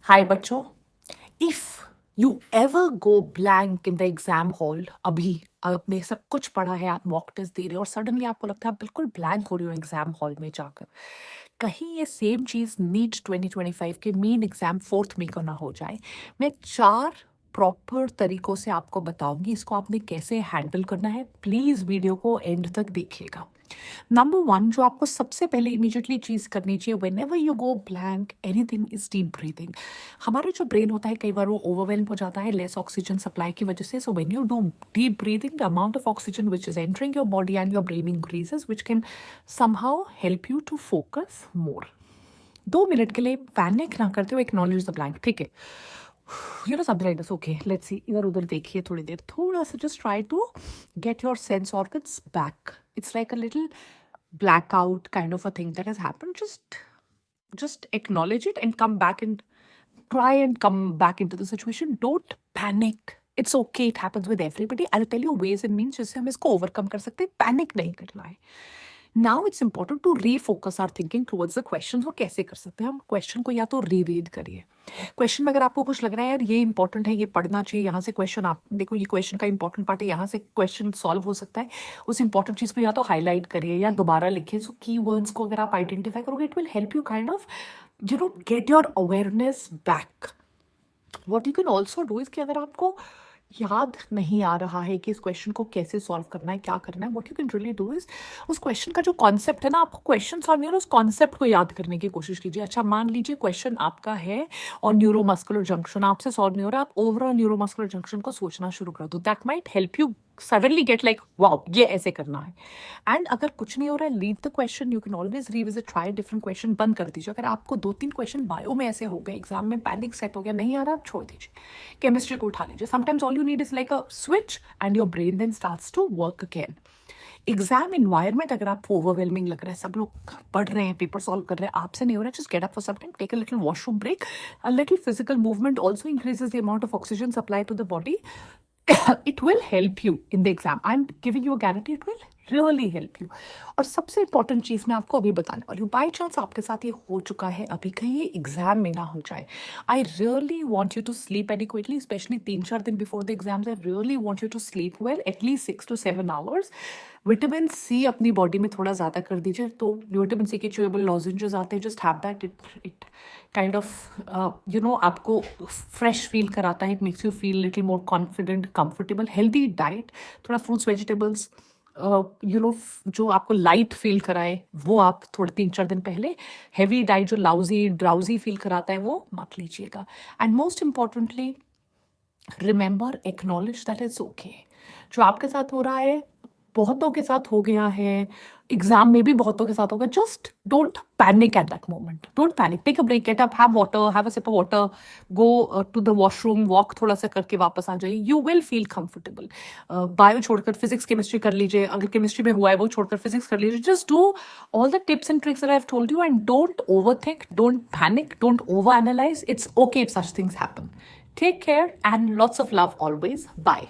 हाय बच्चों, if you ever go blank in the exam hall, अभी आपने सब कुछ पढ़ा है, आप मॉक टेस्ट दे रहे हो और सडनली आपको लगता है आप बिल्कुल ब्लैंक हो रहे हो एग्जाम हॉल में जाकर, कहीं ये सेम चीज नीट 2025 के मेन एग्जाम फोर्थ में को ना हो जाए। मैं 4 प्रॉपर तरीकों से आपको बताऊंगी इसको आपने कैसे हैंडल करना है। प्लीज वीडियो को एंड तक देखिएगा। नंबर 1, जो आपको सबसे पहले इमीडिएटली चीज करनी चाहिए when ever you go blank anything, is deep breathing. हमारा जो ब्रेन होता है कई बार वो ओवरवेल्म हो जाता है लेस ऑक्सीजन सप्लाई की वजह से। So when you do deep breathing, the amount of oxygen which is entering your body and your brain increases, which can somehow help you to focus more. 2 minute के लिए panic ना करते हो, acknowledge the blank, ठीक है। You know something like this, okay let's see, इधर उधर देखिए थोड़ी देर, थोड़ा सा just try to get your sense organs back. It's like a little blackout kind of a thing that has happened. Just acknowledge it and come back and try and come back into the situation. Don't panic. It's okay. It happens with everybody. I'll tell you ways and means जिससे हम इसको overcome कर सकते हैं। Panic नहीं करना है। Now it's important to refocus our thinking towards the question. वो कैसे कर सकते हैं हम? क्वेश्चन को या तो रीरीड करिए। क्वेश्चन में अगर आपको कुछ लग रहा है यार ये इंपॉर्टेंट है, ये पढ़ना चाहिए, यहाँ से क्वेश्चन, आप देखो ये क्वेश्चन का इंपॉर्टेंट पार्ट है, यहाँ से क्वेश्चन सॉल्व हो सकता है, उस इंपॉर्टेंट चीज को या तो हाईलाइट करिए या दोबारा लिखिए। सो की वर्ड्स को अगर आप आइडेंटिफाई करोगे, it will help you kind of get your awareness back. What you can also do is कि अगर आपको याद नहीं आ रहा है कि इस क्वेश्चन को कैसे सॉल्व करना है, क्या करना है, what you can really do is उस क्वेश्चन का जो कॉन्सेप्ट है ना, आपको क्वेश्चन सॉल्व नहीं हो, उस कॉन्सेप्ट को याद करने की कोशिश कीजिए। अच्छा मान लीजिए क्वेश्चन आपका है और न्यूरोमस्कुलर जंक्शन आपसे सॉल्व नहीं हो रहा, आप ओवरऑल न्यूरोमस्कुलर जंक्शन को सोचना शुरू कर दो। That might help you suddenly get like wow ये ऐसे करना है। एंड अगर कुछ नहीं हो रहा है, leave the question, you can always revisit, try different question, बंद कर दीजिए। अगर आपको 2-3 क्वेश्चन बायो में ऐसे हो गए, एग्जाम में पैनिक सेट हो गया, नहीं आ रहा, आप छोड़ दीजिए, केमिस्ट्री को उठा लीजिए। Sometimes all you need is like a switch and your brain then starts to work again. Exam environment अगर आपको ओवरवेलमिंग लग रहा है, सब लोग पढ़ रहे हैं, पेपर सॉल्व कर रहे हैं, आपसे नहीं हो रहा है, just get up for some time, take a little washroom break. A little physical movement also increases the amount of oxygen supply to the body. It will help you in the exam. I'm giving you a guarantee, it will really help you. और सबसे important चीज मैं आपको अभी बताने वाली हूँ, by chance आपके साथ ये हो चुका है अभी, कहीं ये एग्जाम में ना हो जाए, I really want you to sleep adequately, specially 3-4 दिन before the exams. I really want you to sleep well, at least 6 to 7 hours। Vitamin C अपनी बॉडी में थोड़ा ज़्यादा कर दीजिए। तो विटामिन सी के च्यूएबल लॉजेंजेस आते हैं, just have that. It kind of आपको फ्रेश फील कराता है, it makes you feel little more confident, comfortable. Healthy diet, थोड़ा फ्रूट्स वेजिटेबल्स, जो आपको लाइट फील कराए वो आप थोड़े 3-4 दिन पहले। हैवी डाइट जो लाउजी ड्राउजी फील कराता है वो मत लीजिएगा। And most importantly remember, acknowledge that it's okay. जो आपके साथ हो रहा है बहुतों के साथ हो गया है, एग्जाम में भी बहुतों के साथ होगा। Just don't panic at that moment, don't panic, take a break, get up, have water, have a sip of water, go to the washroom, walk थोड़ा सा करके वापस आ जाइए, you will feel comfortable. Bio छोड़कर फिजिक्स केमिस्ट्री कर लीजिए, अगर केमिस्ट्री में हुआ है वो छोड़कर फिजिक्स कर लीजिए। Just do all the tips and tricks that I have told you and don't overthink, don't panic, don't overanalyse. It's okay if such things happen. Take care and lots of love always. Bye.